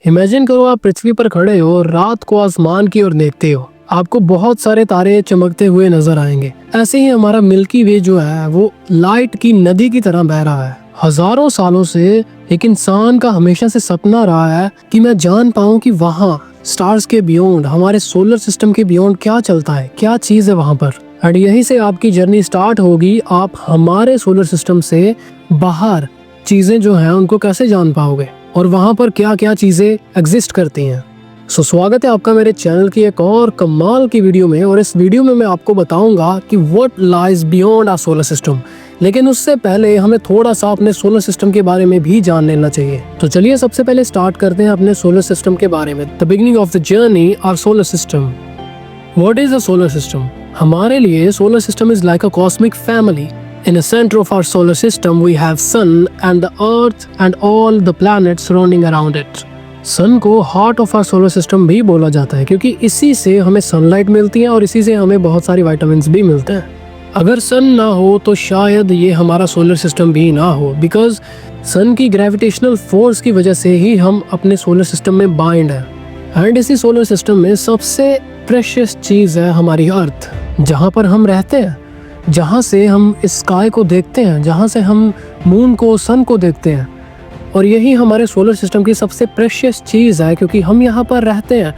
Imagine करो आप पृथ्वी पर खड़े हो, रात को आसमान की ओर देखते हो, आपको बहुत सारे तारे चमकते हुए नजर आएंगे। ऐसे ही हमारा मिल्की वे जो है वो लाइट की नदी की तरह बह रहा है। हजारों सालों से एक इंसान का हमेशा से सपना रहा है कि मैं जान पाऊं कि वहाँ स्टार्स के बियॉन्ड, हमारे सोलर सिस्टम के बियॉन्ड क्या चलता है, क्या चीज है वहाँ पर। और यहीं से आपकी जर्नी स्टार्ट होगी। आप हमारे सोलर सिस्टम से बाहर चीजें जो हैं उनको कैसे जान पाओगे और वहाँ पर क्या क्या चीजें एग्जिस्ट करती हैं। स्वागत है आपका मेरे चैनल की एक और कमाल की वीडियो में। और इस वीडियो में मैं आपको बताऊंगा कि what lies beyond our solar system. लेकिन उससे पहले हमें थोड़ा सा अपने सोलर सिस्टम के बारे में भी जान लेना चाहिए। तो चलिए सबसे पहले स्टार्ट करते हैं अपने सोलर सिस्टम के बारे में। The beginning of the journey our solar system. What is a solar system? हमारे लिए solar system is like a cosmic family. In the center of our solar system, we have Sun and the Earth and all the planets surrounding around it. Sun को heart of our solar system भी बोला जाता है क्योंकि इसी से हमें sunlight मिलती है और इसी से हमें बहुत सारी विटामिन्स भी मिलते हैं। अगर सन ना हो तो शायद ये हमारा सोलर सिस्टम भी ना हो, बिकॉज सन की ग्रेविटेशनल फोर्स की वजह से ही हम अपने सोलर सिस्टम में बाइंड हैं। एंड इसी सोलर सिस्टम में सबसे प्रेशियस चीज़ है हमारी अर्थ, जहाँ पर हम रहते हैं, जहाँ से हम स्काई को देखते हैं, जहाँ से हम मून को, सन को देखते हैं। और यही हमारे सोलर सिस्टम की सबसे प्रेशियस चीज़ है क्योंकि हम यहाँ पर रहते हैं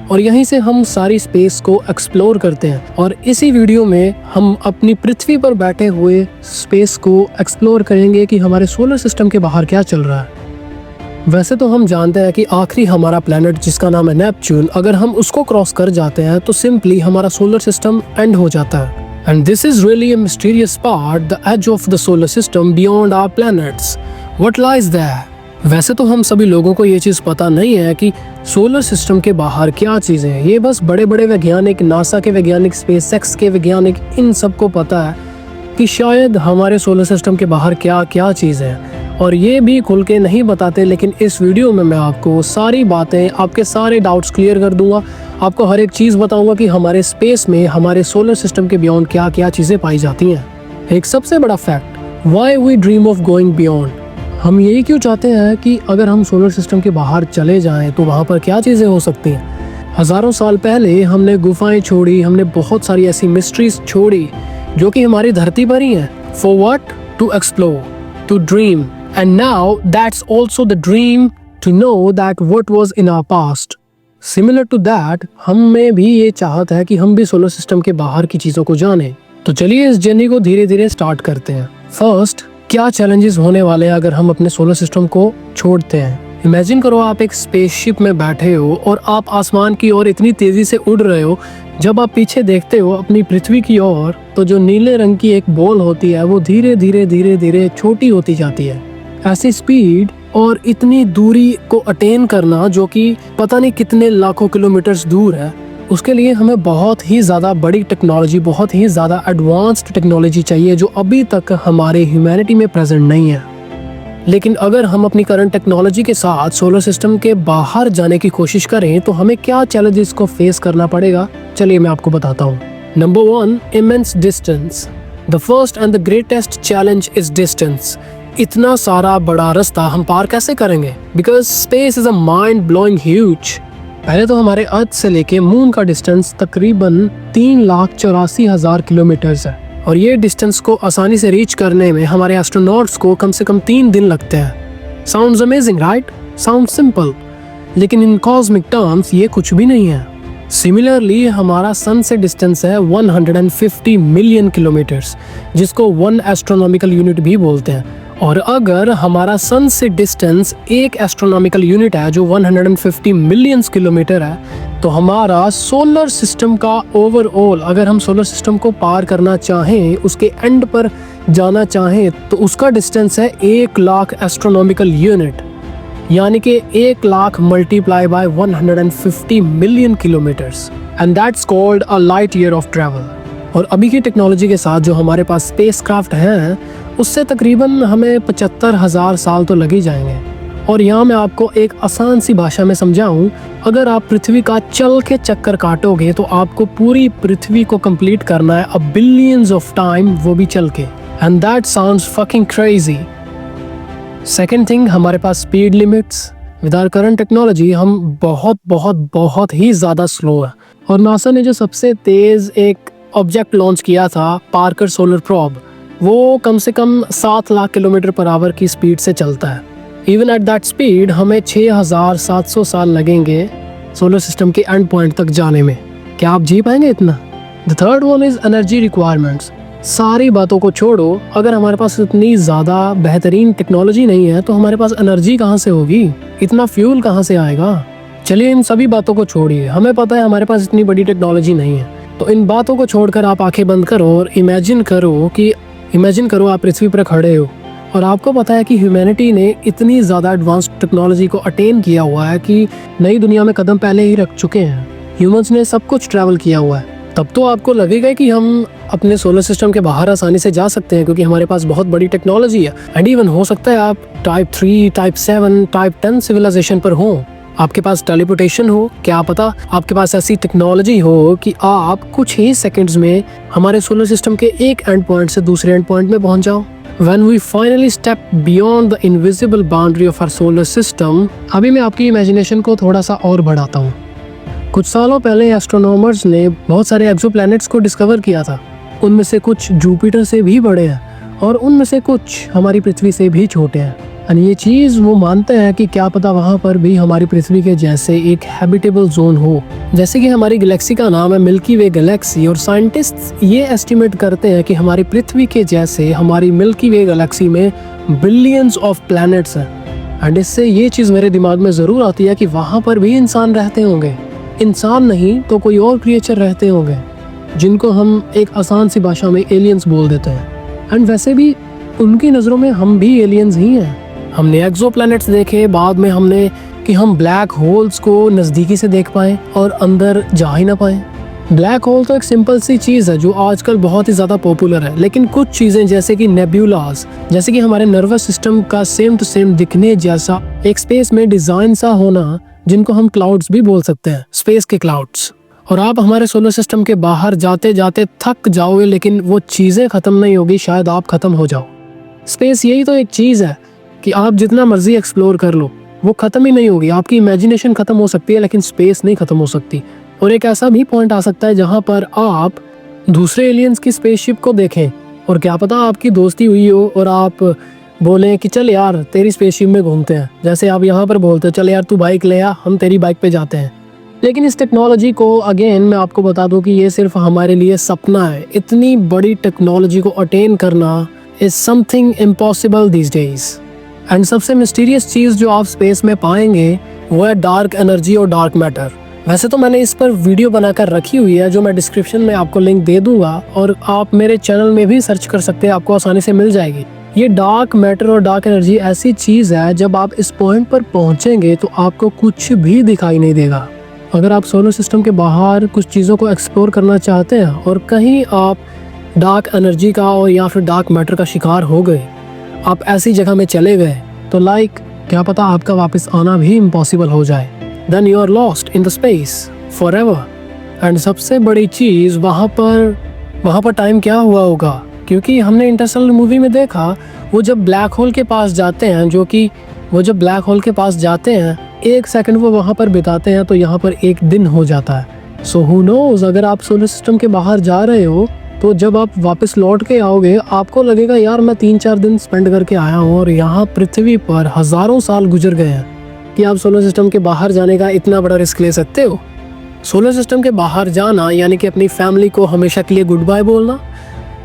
और यहीं से हम सारी स्पेस को एक्सप्लोर करते हैं। और इसी वीडियो में हम अपनी पृथ्वी पर बैठे हुए स्पेस को एक्सप्लोर करेंगे कि हमारे सोलर सिस्टम के बाहर क्या चल रहा है। वैसे तो हम जानते हैं कि आखिरी हमारा प्लैनेट जिसका नाम है नेपच्यून, अगर हम उसको क्रॉस कर जाते हैं तो सिंपली हमारा सोलर सिस्टम एंड हो जाता है। And this is really a mysterious part, the edge of the solar system beyond our planets. What lies there? वैसे तो हम सभी लोगों को ये चीज़ पता नहीं है कि सोलर सिस्टम के बाहर क्या चीज़ें हैं। ये बस बड़े बड़े वैज्ञानिक, नासा के वैज्ञानिक, स्पेसएक्स के वैज्ञानिक, इन सबको पता है कि शायद हमारे सोलर सिस्टम के बाहर क्या क्या चीज़ें हैं। और ये भी खुल के नहीं बताते, लेकिन इस वीडियो में मैं आपको सारी बातें, आपके सारे डाउट्स क्लियर कर दूंगा। आपको हर एक चीज़ बताऊंगा कि हमारे स्पेस में, हमारे सोलर सिस्टम के बियॉन्ड क्या क्या चीज़ें पाई जाती हैं। एक सबसे बड़ा fact, why we dream of going beyond. हम यही क्यों चाहते हैं कि अगर हम सोलर सिस्टम के बाहर चले जाएं तो वहाँ पर क्या चीज़ें हो सकती हैं। हज़ारों साल पहले हमने गुफाएं छोड़ी, हमने बहुत सारी ऐसी मिस्ट्रीज छोड़ी जो कि हमारी धरती पर ही हैं। For what? To explore, to dream. And now that's also the dream to know that what was in our past. Similar to that, हम में भी ये चाहत है कि हम भी सोलर सिस्टम के बाहर की चीज़ों को जानें। तो चलिए इस जर्नी को धीरे धीरे स्टार्ट करते हैं। फर्स्ट, क्या चैलेंजेस होने वाले हैं अगर हम अपने सोलर सिस्टम को छोड़ते हैं। इमेजिन करो आप एक स्पेसशिप में बैठे हो और आप आसमान की ओर इतनी तेज़ी से उड़ रहे हो। जब आप पीछे देखते हो अपनी पृथ्वी की ओर तो जो नीले रंग की एक बॉल होती है वो धीरे धीरे धीरे धीरे छोटी होती जाती है। ऐसी स्पीड और इतनी दूरी को अटेन करना, जो कि पता नहीं कितने लाखों किलोमीटर्स दूर है, उसके लिए हमें बहुत ही ज़्यादा बड़ी टेक्नोलॉजी, बहुत ही ज़्यादा एडवांस्ड टेक्नोलॉजी चाहिए जो अभी तक हमारे ह्यूमैनिटी में प्रेजेंट नहीं है। लेकिन अगर हम अपनी करंट टेक्नोलॉजी के साथ सोलर सिस्टम के बाहर जाने की कोशिश करें तो हमें क्या चैलेंजेस को फेस करना पड़ेगा, चलिए मैं आपको बताता हूँ। Number 1, immense distance. The first and the greatest challenge is distance. इतना सारा बड़ा रास्ता हम पार कैसे करेंगे? Because space is a mind blowing huge. पहले तो हमारे अर्थ से लेके मून का डिस्टेंस तकरीबन 3,84,000 किलोमीटर्स है और ये डिस्टेंस को आसानी से रीच करने में हमारे एस्ट्रोनॉट्स को कम से कम 3 दिन लगते हैं। Sounds amazing, right? Sound simple, लेकिन इन कॉस्मिक टर्म्स ये कुछ भी नहीं है। सिमिलरली हमारा सन से डिस्टेंस है 150 मिलियन किलोमीटर्स, जिसको 1 एस्ट्रोनॉमिकल यूनिट भी बोलते हैं। और अगर हमारा सन से डिस्टेंस 1 एस्ट्रोनॉमिकल यूनिट है जो 150 मिलियन किलोमीटर है, तो हमारा सोलर सिस्टम का ओवरऑल, अगर हम सोलर सिस्टम को पार करना चाहें, उसके एंड पर जाना चाहें, तो उसका डिस्टेंस है 1 लाख एस्ट्रोनॉमिकल यूनिट, यानी कि 1 lakh multiply by 150 million kilometres, and that's called a light year of travel. और अभी की टेक्नोलॉजी के साथ जो हमारे पास स्पेसक्राफ्ट हैं, उससे तकरीबन हमें 75,000 साल तो लग ही जाएंगे। और यहाँ मैं आपको एक आसान सी भाषा में समझाऊँ, अगर आप पृथ्वी का चल के चक्कर काटोगे तो आपको पूरी पृथ्वी को कंप्लीट करना है बिलियंस ऑफ टाइम, वो भी चल के। And that sounds fucking crazy. Second thing, हमारे पास speed limits, with our current technology हम बहुत बहुत बहुत ही ज़्यादा स्लो है। और नासा ने जो सबसे तेज़ एक ऑब्जेक्ट लॉन्च किया था, पार्कर सोलर प्रोब, वो कम से कम 7 लाख किलोमीटर पर आवर की स्पीड से चलता है। इवन एट दैट स्पीड हमें 6700 साल लगेंगे सोलर सिस्टम के एंड पॉइंट तक जाने में। क्या आप जी पाएंगे इतना? The third one is energy requirements. सारी बातों को छोड़ो, अगर हमारे पास इतनी ज़्यादा बेहतरीन टेक्नोलॉजी नहीं है तो हमारे पास एनर्जी कहाँ से होगी, इतना फ्यूल कहाँ से आएगा? चलिए इन सभी बातों को छोड़िए, हमें पता है हमारे पास इतनी बड़ी टेक्नोलॉजी नहीं है। तो इन बातों को छोड़कर आप आंखें बंद करो और इमेजिन करो आप पृथ्वी पर खड़े हो और आपको पता है कि ह्यूमैनिटी ने इतनी ज़्यादा एडवांस टेक्नोलॉजी को अटेन किया हुआ है कि नई दुनिया में कदम पहले ही रख चुके हैं। ह्यूमंस ने सब कुछ ट्रैवल किया हुआ है। तब तो आपको लगेगा कि हम अपने सोलर सिस्टम के बाहर आसानी से जा सकते हैं क्योंकि हमारे पास बहुत बड़ी टेक्नोलॉजी है। एंड इवन हो सकता है आप टाइप 3, टाइप 7, टाइप 10 सिविलाइजेशन पर हो, आपके पास टेलीपोर्टेशन हो, क्या पता आपके पास ऐसी टेक्नोलॉजी हो कि आप कुछ ही सेकंड्स में हमारे सोलर सिस्टम के एक एंड पॉइंट से दूसरे एंड पॉइंट में पहुंच जाओ। When we finally step beyond the invisible boundary of our solar system, अभी मैं आपकी इमेजिनेशन को थोड़ा सा और बढ़ाता हूँ। कुछ सालों पहले एस्ट्रोनॉमर्स ने बहुत सारे एक्सोप्लैनेट्स को डिस्कवर किया था। उनमें से कुछ जुपिटर से भी बड़े हैं और उनमें से कुछ हमारी पृथ्वी से भी छोटे हैं। और ये चीज़ वो मानते हैं कि क्या पता वहाँ पर भी हमारी पृथ्वी के जैसे एक हैबिटेबल जोन हो। जैसे कि हमारी गैलेक्सी का नाम है मिल्की वे गैलेक्सी और साइंटिस्ट ये एस्टिमेट करते हैं कि हमारी पृथ्वी के जैसे हमारी मिल्की वे गैलेक्सी में बिलियंस ऑफ प्लैनेट्स हैं। एंड इससे ये चीज़ मेरे दिमाग में ज़रूर आती है कि वहाँ पर भी इंसान रहते होंगे। इंसान नहीं तो कोई और क्रिएचर रहते होंगे जिनको हम एक आसान सी भाषा में एलियंस बोल देते हैं। एंड वैसे भी उनकी नज़रों में हम भी एलियंस ही हैं। हमने एक्सोप्लैनेट्स देखे, बाद में हमने कि हम ब्लैक होल्स को नज़दीकी से देख पाएँ और अंदर जा ही ना पाएँ। ब्लैक होल तो एक सिंपल सी चीज़ है जो आजकल बहुत ही ज़्यादा पॉपुलर है, लेकिन कुछ चीज़ें जैसे कि नेब्यूलास, जैसे कि हमारे नर्वस सिस्टम का सेम टू सेम दिखने जैसा एक स्पेस में डिज़ाइन सा होना, जिनको हम क्लाउड्स भी बोल सकते हैं, स्पेस के क्लाउड्स। और आप हमारे सोलर सिस्टम के बाहर जाते जाते थक जाओगे लेकिन वो चीज़ें ख़त्म नहीं होगी, शायद आप ख़त्म हो जाओ। स्पेस यही तो एक चीज़ है कि आप जितना मर्जी एक्सप्लोर कर लो वो ख़त्म ही नहीं होगी। आपकी इमेजिनेशन ख़त्म हो सकती है लेकिन स्पेस नहीं ख़त्म हो सकती। और एक ऐसा भी पॉइंट आ सकता है जहाँ पर आप दूसरे एलियंस की स्पेसशिप को देखें और क्या पता आपकी दोस्ती हुई हो और आप बोलें कि चल यार तेरी स्पेसशिप में घूमते हैं, जैसे आप यहाँ पर बोलते हो चल यार तू बाइक ले आ, हम तेरी बाइक पे जाते हैं। लेकिन इस टेक्नोलॉजी को अगेन मैं आपको बता दूं कि ये सिर्फ हमारे लिए सपना है। इतनी बड़ी टेक्नोलॉजी को अटेन करना is something impossible these days. And सबसे मिस्टीरियस चीज़ जो आप स्पेस में पाएंगे वो है डार्क एनर्जी और डार्क मैटर। वैसे तो मैंने इस पर वीडियो बनाकर रखी हुई है जो मैं डिस्क्रिप्शन में आपको लिंक दे दूंगा और आप मेरे चैनल में भी सर्च कर सकते हैं, आपको आसानी से मिल जाएगी। ये डार्क मैटर और डार्क एनर्जी ऐसी चीज़ है जब आप इस पॉइंट पर पहुंचेंगे तो आपको कुछ भी दिखाई नहीं देगा। अगर आप सोलर सिस्टम के बाहर कुछ चीज़ों को एक्सप्लोर करना चाहते हैं और कहीं आप डार्क एनर्जी का और या फिर डार्क मैटर का शिकार हो गए, आप ऐसी जगह में चले गए तो क्या पता आपका वापस आना भी इम्पॉसिबल हो जाए। Then you are lost in the space forever. And सबसे बड़ी चीज़ वहाँ पर टाइम क्या हुआ होगा, क्योंकि हमने इंटरस्टेलर मूवी में देखा वो जब ब्लैक होल के पास जाते हैं, जब ब्लैक होल के पास जाते हैं 1 सेकंड वो वहाँ पर बिताते हैं तो यहाँ पर 1 दिन हो जाता है। सो हु नोज, अगर आप सोलर सिस्टम के बाहर जा रहे हो तो जब आप वापस लौट के आओगे आपको लगेगा यार मैं 3-4 दिन स्पेंड करके आया हूँ और यहाँ पृथ्वी पर हज़ारों साल गुजर गए हैं। कि आप सोलर सिस्टम के बाहर जाने का इतना बड़ा रिस्क ले सकते हो? सोलर सिस्टम के बाहर जाना यानी कि अपनी फैमिली को हमेशा के लिए गुड बाय बोलना,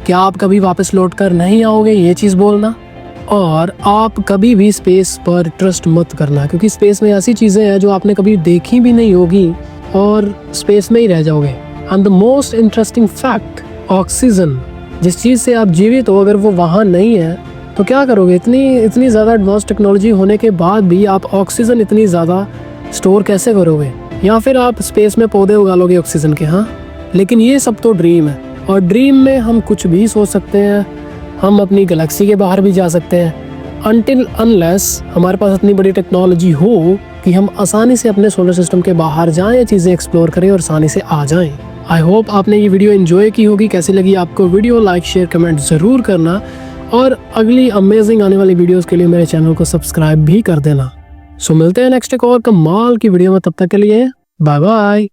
क्या आप कभी वापस लौट कर नहीं आओगे ये चीज़ बोलना, और आप कभी भी स्पेस पर ट्रस्ट मत करना क्योंकि स्पेस में ऐसी चीज़ें हैं जो आपने कभी देखी भी नहीं होगी और स्पेस में ही रह जाओगे। And the most interesting fact, oxygen, जिस चीज़ से आप जीवित हो, अगर वो वहाँ नहीं है तो क्या करोगे? इतनी ज़्यादा एडवांस टेक्नोलॉजी होने के बाद भी आप ऑक्सीजन इतनी ज़्यादा स्टोर कैसे करोगे? या फिर आप स्पेस में पौधे उगा लोगे ऑक्सीजन के? हाँ, लेकिन ये सब तो ड्रीम है और ड्रीम में हम कुछ भी सोच सकते हैं। हम अपनी गैलेक्सी के बाहर भी जा सकते हैं अनटिल अनलेस हमारे पास इतनी बड़ी टेक्नोलॉजी हो कि हम आसानी से अपने सोलर सिस्टम के बाहर जाएं, चीज़ें एक्सप्लोर करें और आसानी से आ जाएं। आई होप आपने ये वीडियो एंजॉय की होगी। कैसी लगी आपको वीडियो? लाइक शेयर कमेंट ज़रूर करना और अगली अमेजिंग आने वाली वीडियोस के लिए मेरे चैनल को सब्सक्राइब भी कर देना। सो मिलते हैं नेक्स्ट एक और कमाल की वीडियो में, तब तक के लिए बाय बाय।